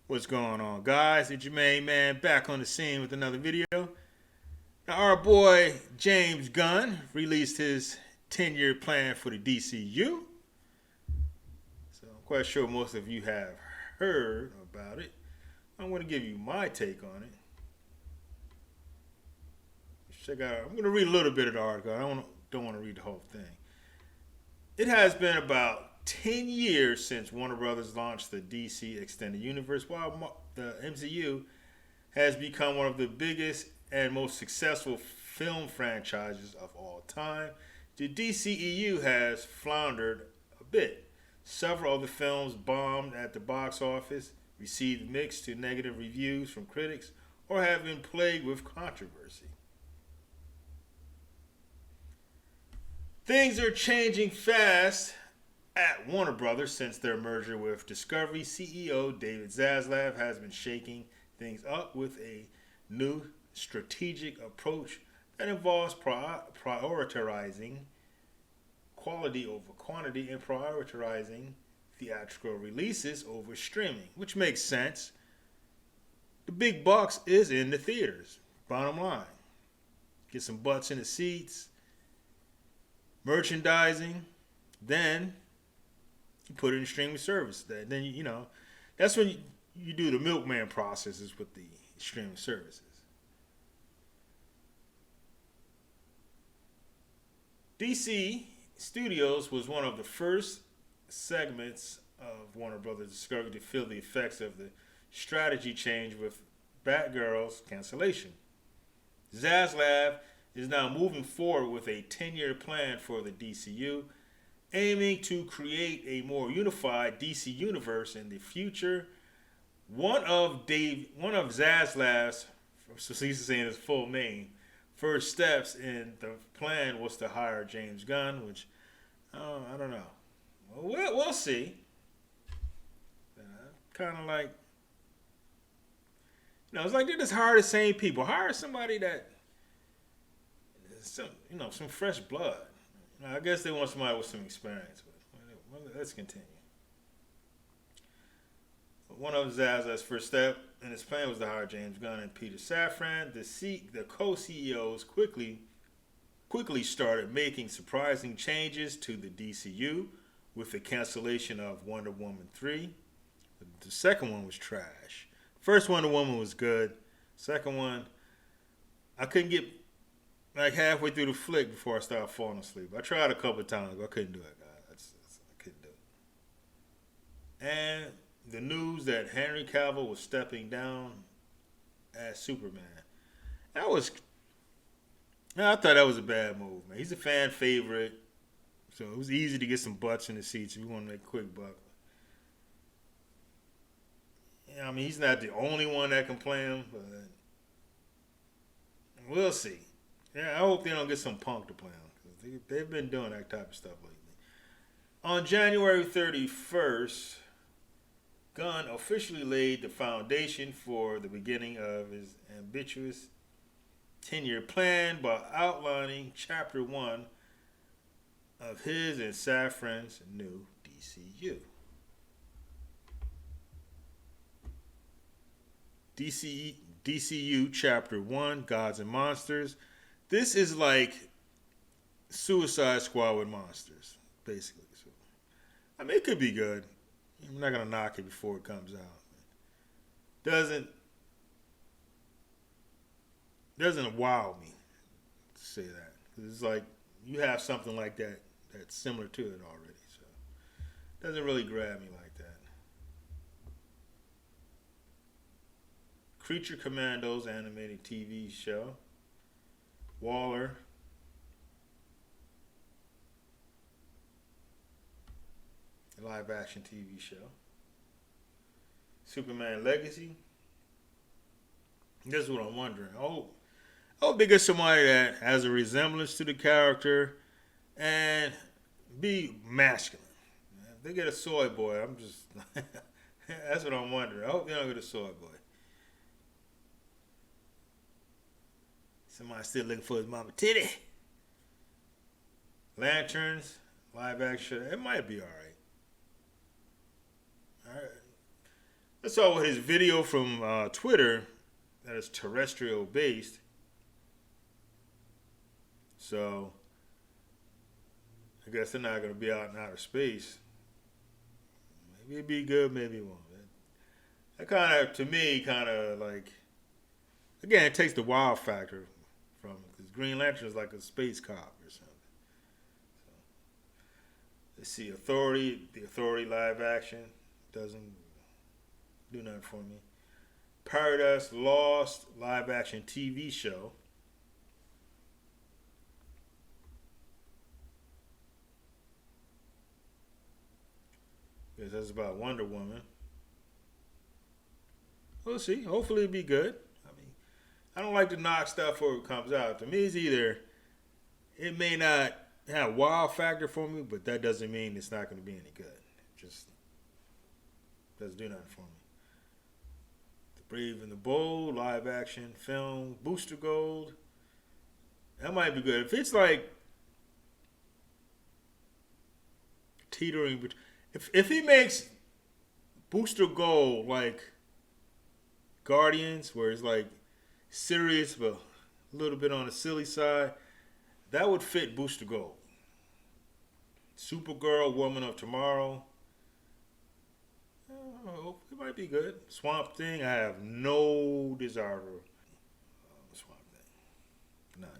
What's going on, guys? It's your main man back on the scene with another video. Now, our boy James Gunn released his 10-year plan for the DCU. So I'm quite sure most of you have heard about it. I'm going to give you my take on it. Check out. I'm going to read a little bit of the article. I don't want to read the whole thing. It has been about 10 years since Warner Brothers launched the DC Extended Universe, while the MCU has become one of the biggest and most successful film franchises of all time. The DCEU has floundered a bit. Several of the films bombed at the box office, received mixed to negative reviews from critics, or have been plagued with controversy. Things are changing fast at Warner Brothers since their merger with Discovery. CEO David Zaslav has been shaking things up with a new strategic approach that involves prioritizing quality over quantity and prioritizing theatrical releases over streaming, which makes sense. The big bucks is in the theaters, bottom line. Get some butts in the seats, merchandising, then you put it in streaming service. Then that's when you do the milkman processes with the streaming services. DC Studios was one of the first segments of Warner Brothers Discovery to feel the effects of the strategy change with Batgirl's cancellation. Zaslav is now moving forward with a 10-year plan for the DCU, aiming to create a more unified DC universe in the future. One of Zaslav's, so he's saying his full name, first steps in the plan was to hire James Gunn, which I don't know. We'll see. Kind of like, it's like they just hire the same people. Hire somebody that some fresh blood. I guess they want somebody with some experience. But let's continue. One of Zaz's first step in his plan was to hire James Gunn and Peter Safran. The co-CEOs quickly started making surprising changes to the DCU with the cancellation of Wonder Woman 3. The second one was trash. First Wonder Woman was good. Second one, I couldn't get like halfway through the flick before I started falling asleep. I tried a couple of times, but I couldn't do it, guys. I couldn't do it. And the news that Henry Cavill was stepping down as Superman. I thought that was a bad move, man. He's a fan favorite, so it was easy to get some butts in the seats if you want to make a quick buck. I mean, he's not the only one that can play him, but we'll see. Yeah, I hope they don't get some punk to play him, because they've been doing that type of stuff lately. On January 31st, Gunn officially laid the foundation for the beginning of his ambitious 10-year plan by outlining Chapter 1 of his and Safran's new DCU. DCU Chapter 1, Gods and Monsters. This is like Suicide Squad with monsters, basically. So, I mean, it could be good. I'm not going to knock it before it comes out. Doesn't wow me to say that. 'Cause it's like you have something like that that's similar to it already. So it doesn't really grab me like that. Creature Commandos animated TV show. Waller. A live action TV show. Superman Legacy. This is what I'm wondering. I hope they get somebody that has a resemblance to the character and be masculine. If they get a soy boy, I'm just that's what I'm wondering. I hope they don't get a soy boy. Somebody still looking for his mama titty. Lanterns, live action. It might be all right. I saw with his video from Twitter that is terrestrial based. So I guess they're not going to be out in outer space. Maybe it'd be good, maybe it won't. That kind of, to me, kind of like, again, it takes the wow factor from it. Because Green Lantern is like a space cop or something. So, let's see, the Authority live action doesn't do nothing for me. Paradise Lost live action TV show. Because that's about Wonder Woman. We'll see. Hopefully it'll be good. I mean, I don't like to knock stuff before it comes out. To me, it's either it may not have a wow factor for me, but that doesn't mean it's not going to be any good. It just doesn't do nothing for me. The Brave and the Bold live action film, Booster Gold. That might be good. If it's like teetering, if he makes Booster Gold like Guardians, where it's like serious but a little bit on the silly side, that would fit Booster Gold. Supergirl, Woman of Tomorrow. Oh, it might be good. Swamp Thing, I have no desire for Swamp Thing. None.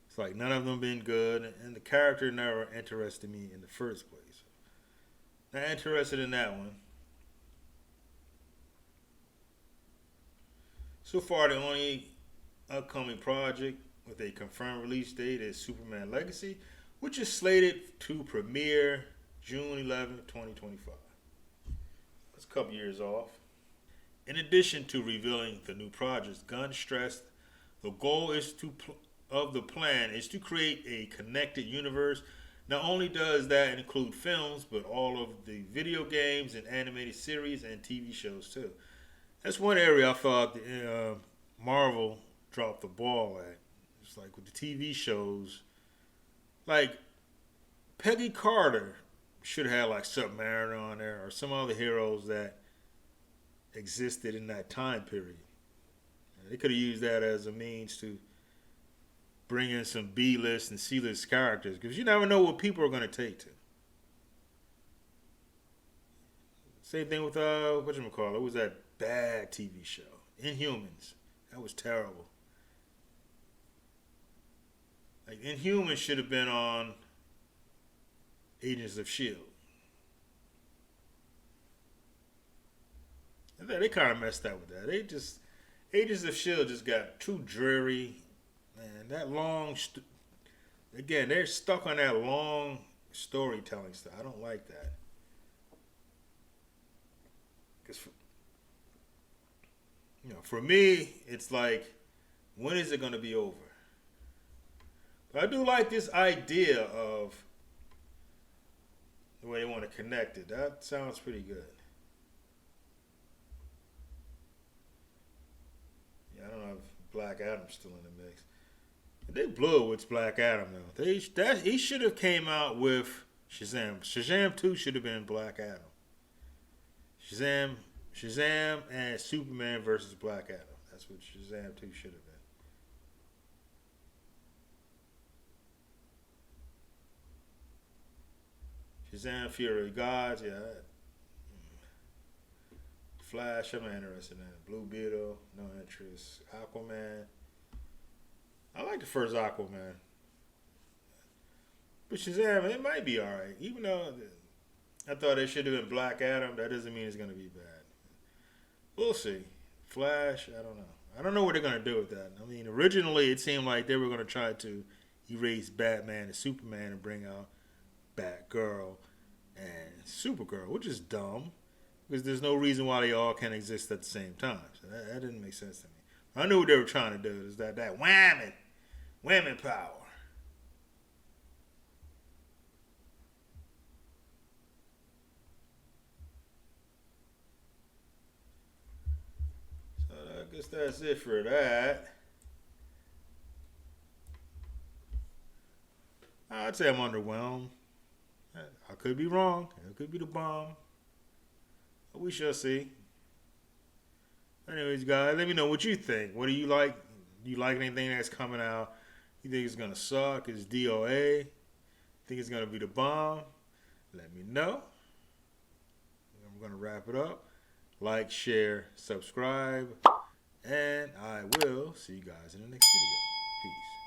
It's like none of them been good, and the character never interested me in the first place. Not interested in that one. So far, the only upcoming project with a confirmed release date is Superman Legacy, which is slated to premiere June 11, 2025. That's a couple years off. In addition to revealing the new projects, Gunn stressed the goal of the plan is to create a connected universe. Not only does that include films, but all of the video games and animated series and TV shows too. That's one area I thought Marvel dropped the ball at. It's like with the TV shows, like Peggy Carter should have had like Submariner on there or some other heroes that existed in that time period. They could have used that as a means to bring in some B-list and C-list characters, because you never know what people are going to take to. Same thing with whatchamacallit, it was that bad TV show, Inhumans. That was terrible. Like Inhumans should have been on Agents of S.H.I.E.L.D. They kind of messed up with that. Agents of S.H.I.E.L.D. just got too dreary. Man, that long, again, they're stuck on that long storytelling stuff. I don't like that. Because, for me, it's like, when is it going to be over? But I do like this idea of the way they want to connect it. That sounds pretty good. Yeah, I don't know if Black Adam's still in the mix. They blew it with Black Adam though. He should have came out with Shazam. Shazam 2 should have been Black Adam. Shazam and Superman versus Black Adam. That's what Shazam 2 should have been. Shazam Fury of Gods, yeah. Flash, I'm not interested in that. Blue Beetle, no interest. Aquaman. I like the first Aquaman. But Shazam, it might be alright. Even though I thought it should have been Black Adam, that doesn't mean it's going to be bad. We'll see. Flash, I don't know. I don't know what they're going to do with that. I mean, originally it seemed like they were going to try to erase Batman and Superman and bring out Batgirl and Supergirl, which is dumb. Because there's no reason why they all can't exist at the same time. So that didn't make sense to me. I knew what they were trying to do. Is that whammon power. So I guess that's it for that. I'd say I'm underwhelmed. I could be wrong. It could be the bomb. But we shall see. Anyways, guys, let me know what you think. What do you like? Do you like anything that's coming out? You think it's gonna suck? Is DOA? Think it's gonna be the bomb? Let me know. I'm gonna wrap it up. Like, share, subscribe, and I will see you guys in the next video. Peace.